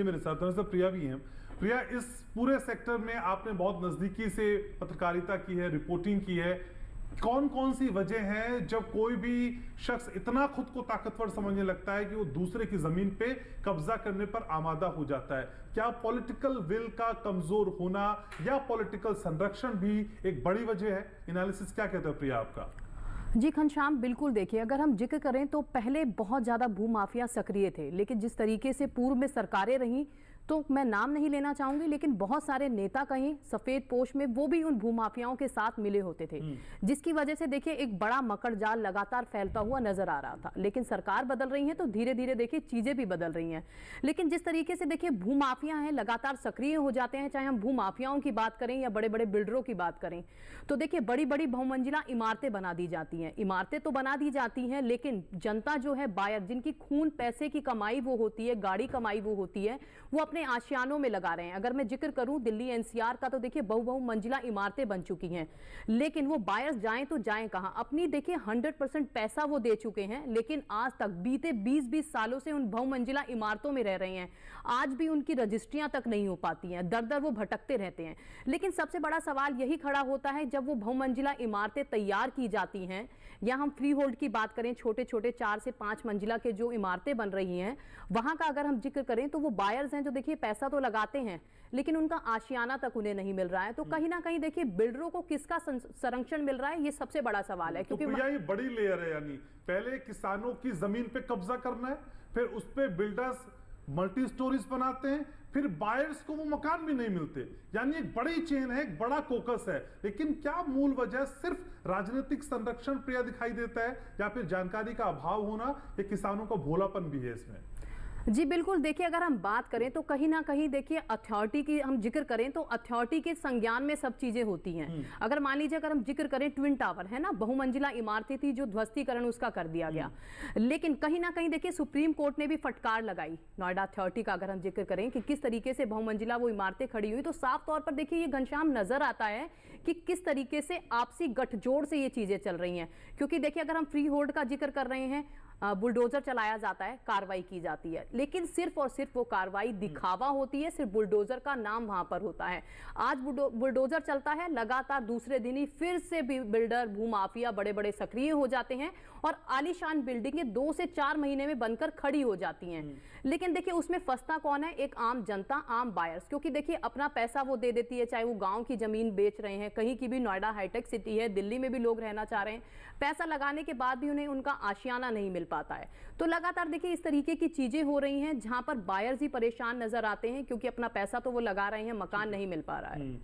मेरे साथ दरअसल प्रिया भी हैं। प्रिया, इस पूरे सेक्टर में आपने बहुत नजदीकी से पत्रकारिता की है, रिपोर्टिंग की है। कौन कौन सी वजह है जब कोई भी शख्स इतना खुद को ताकतवर समझने लगता है कि वो दूसरे की जमीन पे कब्जा करने पर आमादा हो जाता है? क्या पॉलिटिकल विल का कमजोर होना या पॉलिटिकल संरक्षण भी एक बड़ी वजह है? एनालिसिस क्या कहते हैं प्रिया आपका? जी घनश्याम, बिल्कुल देखिए, अगर हम जिक्र करें तो पहले बहुत ज़्यादा भूमाफिया सक्रिय थे, लेकिन जिस तरीके से पूर्व में सरकारें रहीं, तो मैं नाम नहीं लेना चाहूंगी, लेकिन बहुत सारे नेता कहीं सफेद पोश में वो भी उन भूमाफियाओं के साथ मिले होते थे, जिसकी वजह से देखिए एक बड़ा मकड़ जाल लगातार फैलता हुआ नजर आ रहा था। लेकिन सरकार बदल रही है तो धीरे धीरे देखिए चीजें भी बदल रही हैं। लेकिन जिस तरीके से देखिए भूमाफिया हैं लगातार सक्रिय हो जाते हैं, चाहे हम भूमाफियाओं की बात करें या बड़े बड़े बिल्डरों की बात करें, तो देखिए बड़ी बड़ी बहुमंजिला इमारतें बना दी जाती हैं। इमारतें तो बना दी जाती हैं, लेकिन जनता जो है, बायर, जिनकी खून पैसे की कमाई वो होती है, गाड़ी कमाई वो होती है, वो अपने आशियानों में लगा रहे हैं। अगर मैं जिक्र करूं दिल्ली एनसीआर का, तो देखिए बहु मंजिला इमारतें बन चुकी हैं, लेकिन वो बायर्स जाएं तो जाएं कहां? अपनी देखिए 100% पैसा वो दे चुके हैं, लेकिन आज तक बीते 20-20 सालों से उन बहुमंजिला इमारतों में रह रहे हैं। आज भी उनकी रजिस्ट्रियां तक नहीं हो पाती हैं, दर दर वो भटकते रहते हैं। लेकिन सबसे बड़ा सवाल यही खड़ा होता है, जब वो बहुमंजिला इमारतें तैयार की जाती हैं, या हम फ्री होल्ड की बात करें, छोटे छोटे 4 से 5 मंजिला के जो इमारतें बन रही हैं, वहां का अगर हम जिक्र करें तो वो बायर्स हैं जो देखिए पैसा तो लगाते हैं, लेकिन उनका आशियाना तक उन्हें नहीं मिल रहा है। तो कहीं ना कहीं देखिए बिल्डरों को किसका संरक्षण मिल रहा है, ये सबसे बड़ा सवाल है। तो क्योंकि ये बड़ी लेयर है, यानी पहले किसानों की जमीन पे कब्जा करना है, फिर उस पे बिल्डर्स मल्टी स्टोरीज बनाते हैं, फिर बायर्स को वो मकान भी नहीं मिलते। यानी एक बड़ी चेन है, एक बड़ा कोकस है। लेकिन क्या मूल वजह सिर्फ राजनीतिक संरक्षण प्रिय दिखाई देता है, या फिर जानकारी का अभाव होना, या किसानों का भोलापन भी है इसमें? जी बिल्कुल, देखिए अगर हम बात करें तो कहीं ना कहीं देखिए अथॉरिटी की हम जिक्र करें तो अथॉरिटी के संज्ञान में सब चीजें होती हैं। अगर मान लीजिए, अगर हम जिक्र करें ट्विन टावर है ना, बहुमंजिला इमारतें थी जो ध्वस्तीकरण उसका कर दिया गया, लेकिन कहीं ना कहीं देखिए सुप्रीम कोर्ट ने भी फटकार लगाई नोएडा अथॉरिटी का। अगर हम जिक्र करें कि किस तरीके से बहुमंजिला वो इमारतें खड़ी हुई, तो साफ तौर पर देखिए ये घनश्याम नजर आता है कि किस तरीके से आपसी गठजोड़ से ये चीजें चल रही हैं। क्योंकि देखिए अगर हम फ्री होल्ड का जिक्र कर रहे हैं, बुलडोजर चलाया जाता है, कार्रवाई की जाती है, लेकिन सिर्फ और सिर्फ वो कार्रवाई दिखावा होती है, सिर्फ बुलडोजर का नाम वहां पर होता है। आज बुलडोजर चलता है, लगातार दूसरे दिन ही फिर से बिल्डर, भूमाफिया बड़े बड़े सक्रिय हो जाते हैं और आलीशान बिल्डिंगें 2 से 4 महीने में बनकर खड़ी हो जाती हैं। लेकिन देखिए उसमें फंसता कौन है? एक आम जनता, आम बायर्स। क्योंकि देखिए अपना पैसा वो दे देती है, चाहे वो गांव की जमीन बेच रहे हैं, कहीं की भी, नोएडा हाईटेक सिटी है, दिल्ली में भी लोग रहना चाह रहे हैं, पैसा लगाने के बाद भी उन्हें उनका आशियाना नहीं मिल पाता है। तो लगातार देखिए इस तरीके की चीजें हो रही हैं, जहां पर बायर्स ही परेशान नजर आते हैं, क्योंकि अपना पैसा तो वो लगा रहे हैं, मकान नहीं मिल पा रहा है।